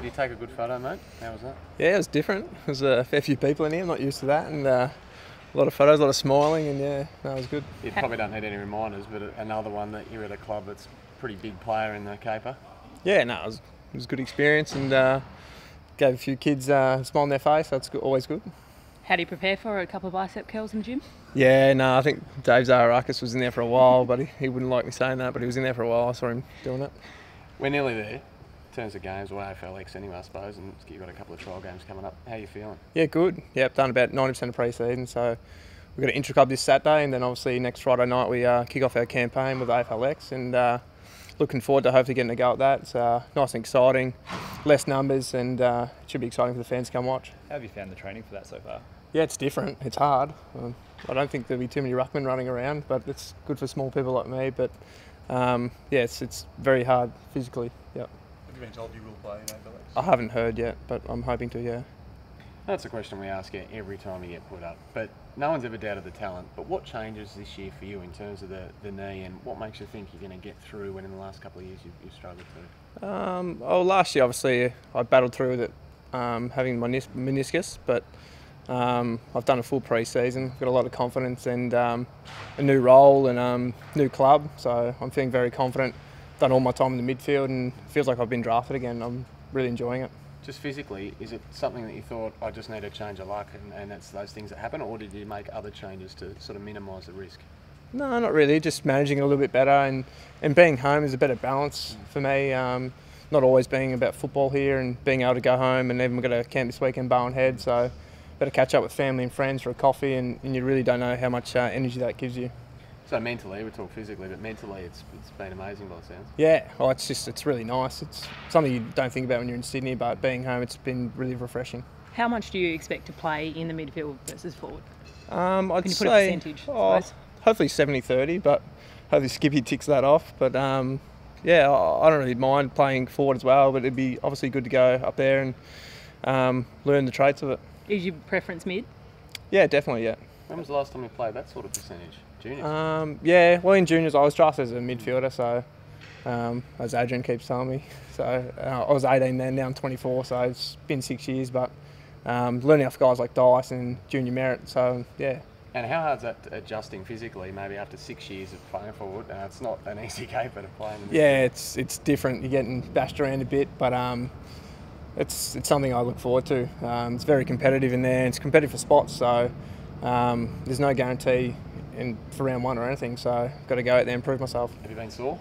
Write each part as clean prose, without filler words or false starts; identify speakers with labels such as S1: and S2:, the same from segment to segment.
S1: Did you take a good photo, mate? How was that?
S2: Yeah, it was different. There's a fair few people in here. I'm not used to that, and a lot of photos, a lot of smiling, and yeah, no, it was good.
S1: You probably don't need any reminders, but another one that you're at a club that's a pretty big player in the caper.
S2: Yeah, no, it was a good experience, and gave a few kids a smile on their face. That's good, always good.
S3: How do you prepare for a couple of bicep curls in the gym?
S2: Yeah, no, I think Dave Zaharakis was in there for a while, but he wouldn't like me saying that, but he was in there for a while. I saw him doing it.
S1: We're nearly there. In terms of games, or AFLX anyway, I suppose, and you've got a couple of trial games coming up. How are you feeling?
S2: Yeah, good. Yeah, I've done about 90% of pre-season, so we've got an intra-club this Saturday, and then obviously next Friday night we kick off our campaign with AFLX, and looking forward to hopefully getting a go at that. It's nice and exciting, less numbers, and it should be exciting for the fans to come watch.
S4: How have you found the training for that so far?
S2: Yeah, it's different. It's hard. I don't think there'll be too many ruckmen running around, but it's good for small people like me. But yeah, it's very hard physically. Yep.
S4: Have you been told you will play in AFLX?
S2: I haven't heard yet, but I'm hoping to. Yeah.
S1: That's a question we ask you every time you get put up. But no one's ever doubted the talent. But what changes this year for you in terms of the knee, and what makes you think you're going to get through when in the last couple of years you've struggled to?
S2: Last year obviously I battled through with it, having my meniscus, but I've done a full pre-season, got a lot of confidence, and a new role and new club, so I'm feeling very confident. Done all my time in the midfield, and it feels like I've been drafted again. I'm really enjoying it.
S1: Just physically, is it something that you thought, I just need a change of luck, and that's those things that happen, or did you make other changes to sort of minimise the risk?
S2: No, not really, just managing it a little bit better, and being home is a better balance for me. Not always being about football here, and being able to go home, and even we've got a camp this weekend, Bowen Head, so better catch up with family and friends for a coffee, and you really don't know how much energy that gives you.
S1: So mentally, we talk physically, but mentally it's been amazing by the sounds.
S2: Yeah, well, it's really nice. It's something you don't think about when you're in Sydney, but being home, it's been really refreshing.
S3: How much do you expect to play in the midfield versus forward?
S2: I'd
S3: Can you
S2: say
S3: put a percentage, I suppose?
S2: Hopefully 70-30, but hopefully Skippy ticks that off. But yeah, I don't really mind playing forward as well, but it'd be obviously good to go up there and learn the traits of it.
S3: Is your preference mid?
S2: Yeah, definitely, yeah.
S1: When was the last time you played that sort of percentage? Juniors?
S2: Yeah, well, in juniors I was drafted as a midfielder, so as Adrian keeps telling me. So I was 18 then, now I'm 24, so it's been 6 years, but learning off guys like Dice and Junior Merritt, so yeah.
S1: And how hard's that adjusting physically, maybe after 6 years of playing forward? It's not an easy caper to play in the midfield.
S2: Yeah, it's different. You're getting bashed around a bit, but it's something I look forward to. It's very competitive in there, and it's competitive for spots, so there's no guarantee for round one or anything, so I've got to go out there and prove myself.
S1: Have you been sore?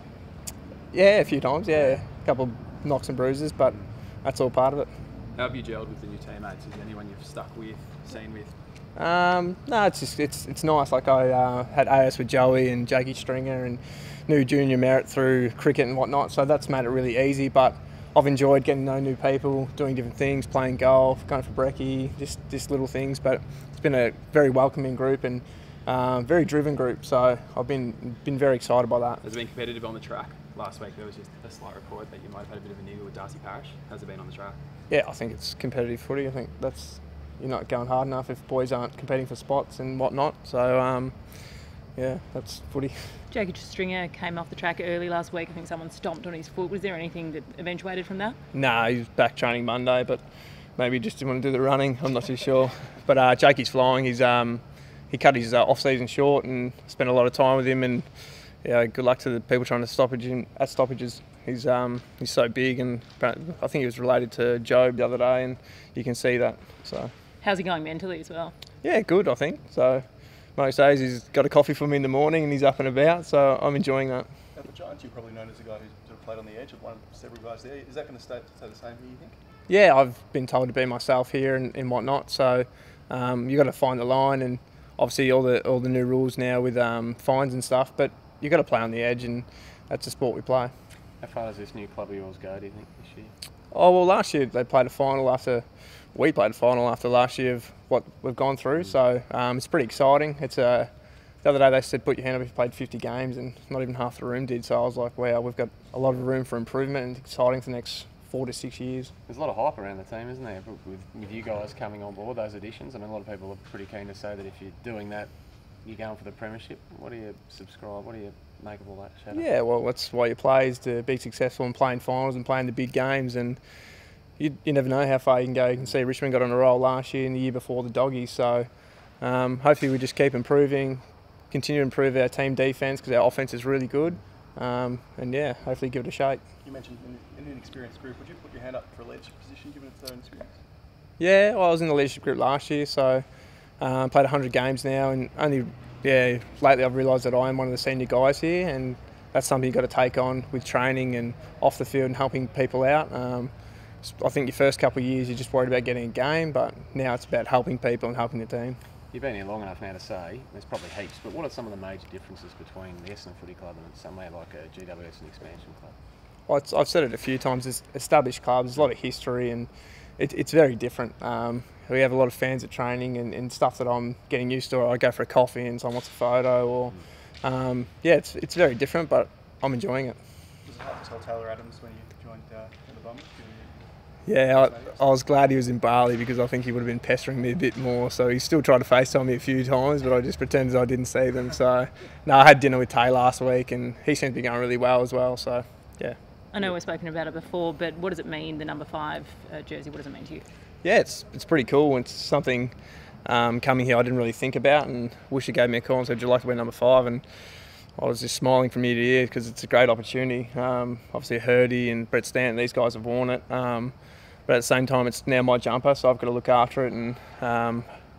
S2: Yeah, a few times, yeah. A couple of knocks and bruises, but that's all part of it.
S4: How have you gelled with the new teammates? Is there anyone you've stuck with, seen with?
S2: No, it's nice. Like I had AS with Joey and Jakey Stringer, and knew Junior Merritt through cricket and whatnot, so that's made it really easy, but I've enjoyed getting to know new people, doing different things, playing golf, going for brekkie, just little things, but it's been a very welcoming group and very driven group, so I've been very excited by that.
S4: Has it been competitive on the track? Last week there was just a slight report that you might have had a bit of a niggle with Darcy Parish. How's it been on the track?
S2: Yeah, I think it's competitive footy. I think you're not going hard enough if boys aren't competing for spots and whatnot. So yeah, that's footy.
S3: Jakey Stringer came off the track early last week. I think someone stomped on his foot. Was there anything that eventuated from that?
S2: No, he was back training Monday, but maybe he just didn't want to do the running. I'm not too sure. But Jakey's flying. He cut his off-season short and spent a lot of time with him. And yeah, good luck to the people trying to stoppage him at stoppages. He's so big, and I think he was related to Job the other day, and you can see that. So
S3: how's he going mentally as well?
S2: Yeah, good, I think. So most days he's got a coffee for me in the morning and he's up and about, so I'm enjoying that.
S5: At the Giants, you're probably known as a guy who sort of played on the edge of one of several guys there. Is that going to stay the same here, you think?
S2: Yeah, I've been told to be myself here and whatnot, so you've got to find the line, and obviously all the new rules now with fines and stuff, but you've got to play on the edge, and that's the sport we play.
S1: How far does this new club of yours go, do you think, this year?
S2: Oh, well, last year they played a final we played a final after last year of what we've gone through, so it's pretty exciting. The other day they said put your hand up if you played 50 games, and not even half the room did, so I was like, wow, we've got a lot of room for improvement, and it's exciting for the next 4 to 6 years.
S1: There's a lot of hype around the team, isn't there, with you guys coming on board, those additions. I mean, a lot of people are pretty keen to say that if you're doing that, you're going for the premiership. What do you subscribe? What do you make of all that, Shadow?
S2: Yeah, well, that's why you play, is to be successful and playing finals and playing the big games, and you never know how far you can go. You can see Richmond got on a roll last year and the year before the Doggies. So hopefully we just keep improving, continue to improve our team defence because our offence is really good. And yeah, hopefully give it a shake.
S5: You mentioned in an experienced group. Would you put your hand up for a leadership position given its own experience?
S2: Yeah, well, I was in the leadership group last year, so played 100 games now, and lately I've realised that I am one of the senior guys here, and that's something you've got to take on with training and off the field and helping people out. I think your first couple of years you're just worried about getting a game, but now it's about helping people and helping the team.
S1: You've been here long enough now to say, there's probably heaps, but what are some of the major differences between the Essendon Footy Club and somewhere like a GWS and expansion club?
S2: Well, I've said it a few times, there's established clubs, there's a lot of history, and it's very different. We have a lot of fans at training and stuff that I'm getting used to. I go for a coffee and someone wants a photo, or yeah, it's very different, but I'm enjoying it.
S5: Was it hard to tell Taylor Adams when you joined the Bombers?
S2: Yeah, I was glad he was in Bali because I think he would have been pestering me a bit more. So he still tried to FaceTime me a few times, but I just pretended I didn't see them. So no, I had dinner with Tay last week, and he seemed to be going really well as well. So yeah.
S3: I know we've spoken about it before, but what does it mean, the number 5 jersey? What does it mean to you?
S2: Yeah, it's pretty cool. It's something coming here I didn't really think about, and wish he gave me a call and said, "Would you like to wear number 5?" And I was just smiling from ear to ear because it's a great opportunity. Obviously, Hurdy and Brett Stanton, these guys have worn it. But at the same time, it's now my jumper, so I've got to look after it and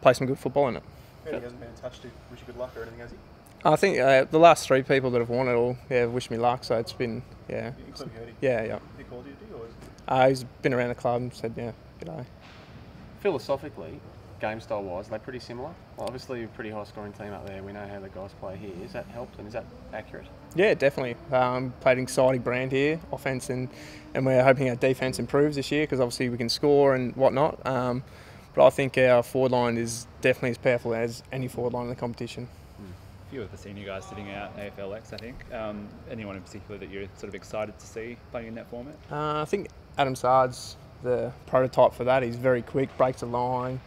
S2: play some good football in it.
S5: He hasn't been in touch to wish you good luck or anything, has he?
S2: I think the last 3 people that have worn it all, wish me luck. So it's been,
S5: Including Hurdy?
S2: Yeah.
S5: He called you, or is it?
S2: He's been around the club and said, g'day.
S1: Philosophically, game style wise, are they pretty similar? Well, obviously, you're a pretty high scoring team up there. We know how the guys play here. Is that helped and is that accurate?
S2: Yeah, definitely. Played an exciting brand here, offence, and we're hoping our defence improves this year because obviously we can score and whatnot. But I think our forward line is definitely as powerful as any forward line in the competition.
S6: A few of the senior guys sitting out AFLX, I think. Anyone in particular that you're sort of excited to see playing in that format?
S2: I think Adam Sard's the prototype for that. He's very quick, breaks the line,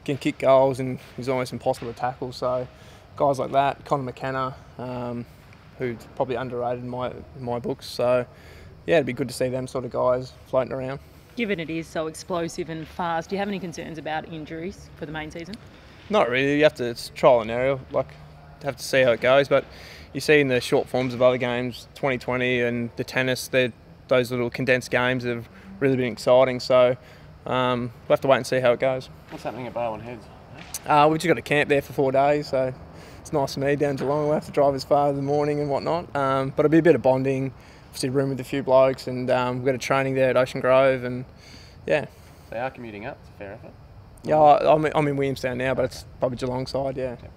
S2: can kick goals, and he's almost impossible to tackle. So guys like that, Connor McKenna, who's probably underrated in my books. So yeah, it'd be good to see them sort of guys floating around.
S3: Given it is so explosive and fast, do you have any concerns about injuries for the main season?
S2: Not really. It's trial and error. Have to see how it goes. But you see in the short forms of other games, 2020 and the tennis, those little condensed games have really been exciting. So we'll have to wait and see how it goes.
S1: What's happening at Barwon Heads?
S2: We've just got a camp there for 4 days, so it's nice for me down Geelong. We'll have to drive as far in the morning and whatnot. But it'll be a bit of bonding, obviously room with a few blokes, and we've got a training there at Ocean Grove, and yeah.
S1: They are commuting up. It's a fair effort.
S2: Yeah, I'm in Williamstown now, but it's probably Geelong side, yeah.
S1: Okay.